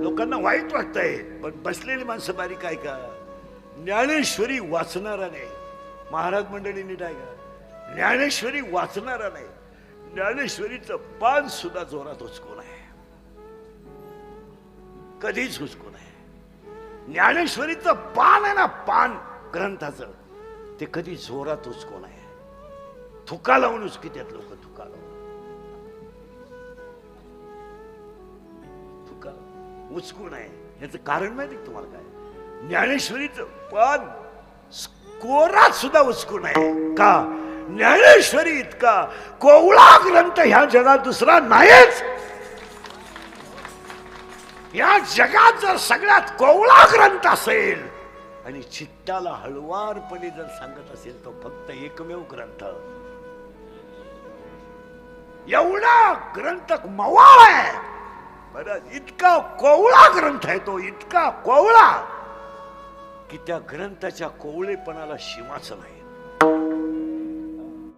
लोकांना वाईट वाटतंय, पण बसलेली माणसं बारीक आहे का? ज्ञानेश्वरी वाचणारा नाही. महाराज मंडळी नीट आहे का? ज्ञानेश्वरी वाचणारा नाही. ज्ञानेश्वरीचं पान सुद्धा जोरात उचकून आहे, कधीच उचकून आहे. ज्ञानेश्वरीचं पान आहे ना, पान ग्रंथाचं, ते कधी जोरात उचकून आहे. थुका लावून उचकीतात लोक, थुका लावून. थुका उचकून आहे. याचं कारण माहिती का तुम्हाला काय? ज्ञानेश्वरीचं पान कोरात सुद्धा उचकून आहे का? ज्ञानेश्वरी इतका कोवळा ग्रंथ ह्या जगात दुसरा नाहीच. या जगात जर सगळ्यात कोवळा ग्रंथ असेल आणि चित्ताला हळुवारपणे जर सांगत असेल, तो फक्त एकमेव ग्रंथ. एवढा ग्रंथ मवाळ आहे बरं, इतका कोवळा ग्रंथ आहे तो, इतका कोवळा की त्या ग्रंथाच्या कोवळेपणाला सीमाच नाही.